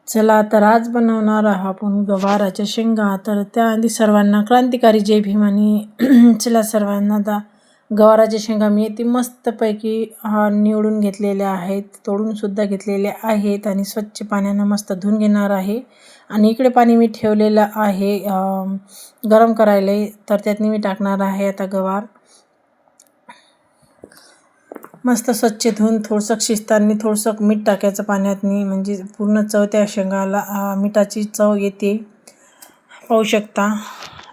चला तर आज बनवणार आहोत आपण गवाराच्या शेंगा. तर त्याआधी सर्वांना क्रांतिकारी जय भीम. आणि चला सर्वांना गवाराच्या शेंगा मी ते मस्तपैकी निवडून घेतलेल्या आहेत, तोडून सुद्धा घेतलेले आहेत आणि स्वच्छ पाण्यानं मस्त धुवून घेणार आहे. आणि इकडे पाणी मी ठेवलेलं आहे गरम करायला, तर त्यात मी टाकणार आहे आता गवार. मस्त स्वच्छ धुवून थोडंसं शिजताना थोडंसं मीठ टाकायचं पाण्यातनी, म्हणजे पूर्ण चव त्या शेंगाला मिठाची चव येते, पाहू शकता.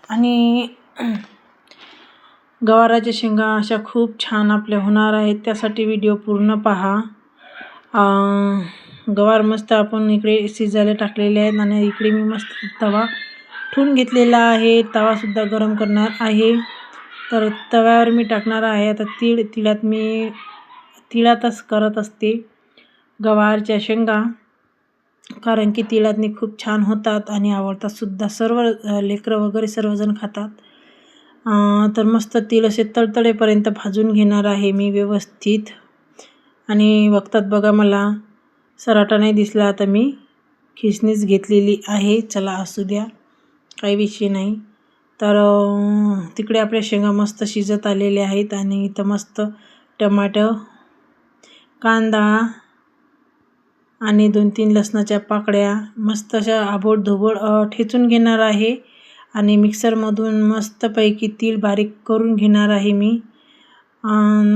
आणि गवाराच्या शेंगा अशा खूप छान आपल्या होणार आहेत, त्यासाठी व्हिडिओ पूर्ण पहा. गवार मस्त आपण इकडे शिजायला टाकलेले आहेत आणि इकडे मी मस्त तवा ठेवून घेतलेला आहे. तवासुद्धा गरम करणार आहे, तर तव्यावर मी टाकणार आहे आता तिळातच करत असते गवारच्या शेंगा, कारण की तिळातनी खूप छान होतात आणि आवडतात सुद्धा. सर्व लेकरं वगैरे सर्वजण खातात. तर मस्त तीळ असे तळतळेपर्यंत भाजून घेणार आहे मी व्यवस्थित. आणि बघतात बघा, मला सराटा नाही दिसला, आता मी खिसणीच घेतलेली आहे. चला असू द्या, काही विषय नाही. तर तिकडे आपल्या शेंगा मस्त शिजत आलेल्या आहेत आणि इथं मस्त टमाटर, कांदा आणि 2-3 लसणाच्या पाकळ्या मस्त अशा आबोडधोबड ठेचून घेणार आहे. आणि मिक्सरमधून मस्तपैकी तीळ बारीक करून घेणार आहे मी.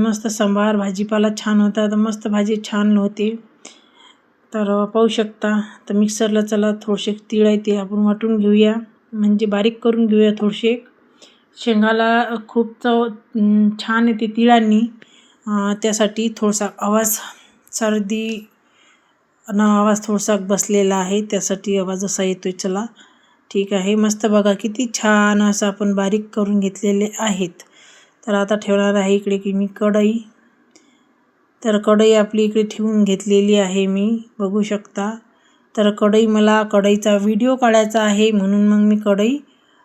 मस्त सांबार भाजीपाला छान होता, तर मस्त भाजी छान होते. तर पाहू शकता. तर मिक्सरला चला थोडेसे तीळ आहे ते आपण वाटून घेऊया, म्हणजे बारीक करून घेऊया थोडेसे. शेंगाला खूप चव छान येते तिळांनी, त्यासाठी थोडासा आवाज सर्दी आवाज थोडासा बसलेला आहे, त्यासाठी आवाज असा येतोय. चला ठीक आहे. मस्त बघा किती छान असं आपण बारीक करून घेतलेले आहेत. तर आता ठेवणार आहे इकडे की मी कढई. तर कढई आपली इकडे ठेवून घेतलेली आहे मी, बघू शकता. तर कढईचा व्हिडिओ काढायचा आहे, म्हणून मग मी कढई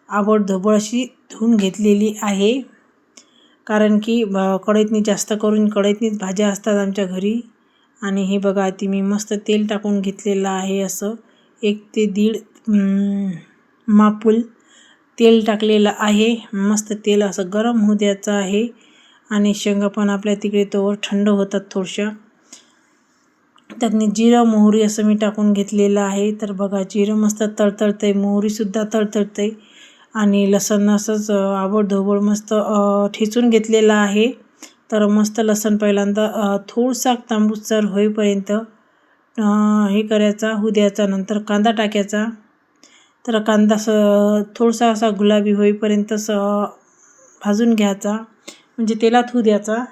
आबडधोबड अशी धुवून घेतलेली आहे. कारण की कढईतनी जास्त करून कढईतनीच भाज्या असतात आमच्या घरी. आणि हे बघा, ती मी मस्त तेल टाकून घेतलेलं आहे, असं 1 ते 1.5 मापूल तेल टाकलेलं आहे. मस्त तेल असं गरम होऊ द्यायचं आहे. आणि शेंगा पण आपल्या तिकडे तोवर थंड होतात थोड्याशा. त्यातनी जिरं मोहरी असं मी टाकून घेतलेलं आहे. तर बघा, जिरं मस्त तळतळतंय, मोहरीसुद्धा तळतळतंय आणि लसण असंच आबडधोबड मस्त ठेचून घेतलेलं आहे. तर मस्त लसण पहिल्यांदा थोडासा तांबूसर होईपर्यंत हे करायचा, होऊ द्यायचा. नंतर कांदा टाकायचा. तर कांदा थोडासा असा गुलाबी होईपर्यंत भाजून घ्यायचा, म्हणजे तेलात होऊ द्यायचा.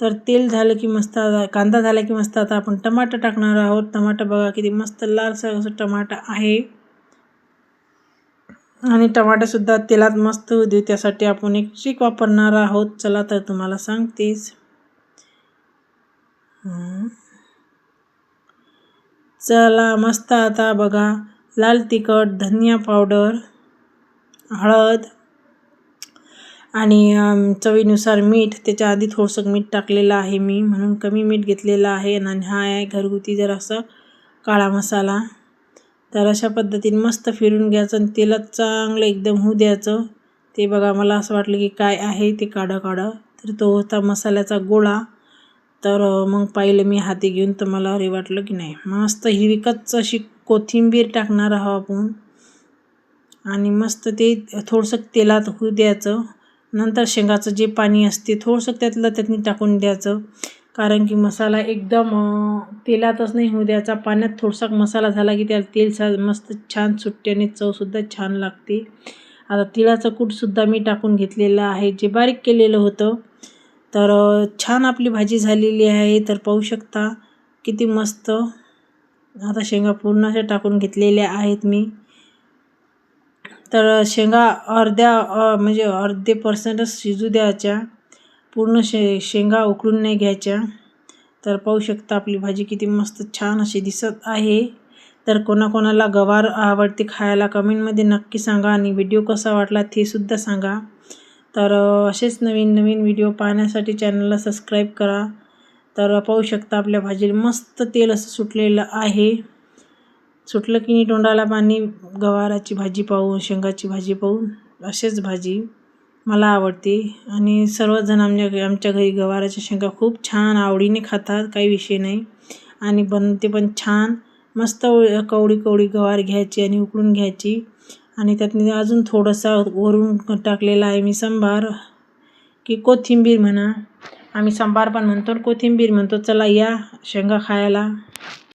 तर तेल झालं की मस्त, कांदा झाला की मस्त आता आपण टमाटर टाकणार आहोत. टमाटर बघा किती मस्त लालसर असं टमाटर आहे. आणि टमाटरसुद्धा तेलात मस्त होऊ दे, त्यासाठी आपण एक ट्रिक वापरणार आहोत. चला तर तुम्हाला सांगतेच. चला मस्त आता बघा, लाल तिखट, धनिया पावडर, हळद आणि चवीनुसार मीठ. त्याच्या आधी थोडंसं मीठ टाकलेलं आहे मी, म्हणून कमी मीठ घेतलेलं आहे. आणि हा आहे घरगुती जरासा काळा मसाला. तर अशा पद्धतीने मस्त फिरून घ्यायचं आणि तेलात चांगलं एकदम होऊ द्यायचं. ते बघा, मला असं वाटलं की काय आहे ते काढा. तर तो होता मसाल्याचा गोळा. तर मग पाहिलं मी हाती घेऊन, तर मला अरे वाटलं की नाही, मस्त हिरवी कच्च अशी कोथिंबीर टाकणार आहोत आपण. आणि मस्त ते थोडंसं तेलात होऊ द्यायचं. नंतर शेंगाचं जे पाणी असते थोडंसं त्यातनी टाकून द्यायचं, कारण की मसाला एकदम तेलातच नाही होऊ द्यायचा. पाण्यात थोडासा मसाला झाला की त्याला तेल मस्त छान सुटते आणि चवसुद्धा छान लागते. आता तिळाचं कूटसुद्धा मी टाकून घेतलेलं आहे, जे बारीक केलेलं होतं. तर छान आपली भाजी झालेली आहे. तर पाहू शकता किती मस्त. आता शेंगा पूर्ण अशा टाकून घेतलेल्या आहेत मी. तर शेंगा म्हणजे अर्धे पर्सेंटच शिजू द्यायच्या, पूर्ण शेंगा उकळून नाही घ्यायच्या. तर पाहू शकता आपली भाजी किती मस्त छान अशी दिसत आहे. तर कोणाकोणाला गवार आवडते खायला कमेंटमध्ये नक्की सांगा, आणि व्हिडिओ कसा वाटला ते सुद्धा सांगा. तर असेच नवीन व्हिडिओ पाहण्यासाठी चॅनलला सबस्क्राईब करा. तर पाहू शकता आपल्या भाजीला मस्त तेल असं सुटलेलं आहे. सुटलं की नाही तोंडाला पाणी गवाराची भाजी पाहून, शेंगाची भाजी पाहून. अशीच भाजी मला आवडते आणि सर्वजण आमच्या घरी गवाराच्या शेंगा खूप छान आवडीने खातात, काही विषय नाही. आणि बनते पण छान. मस्त कवडी कवडी गवार घ्यायची आणि उकळून घ्यायची आणि त्यातून अजून थोडासा वरून टाकलेला आहे मी सांबार की कोथिंबीर म्हणा. आम्ही सांबार पण म्हणतो, कोथिंबीर म्हणतो. चला या शेंगा खायला.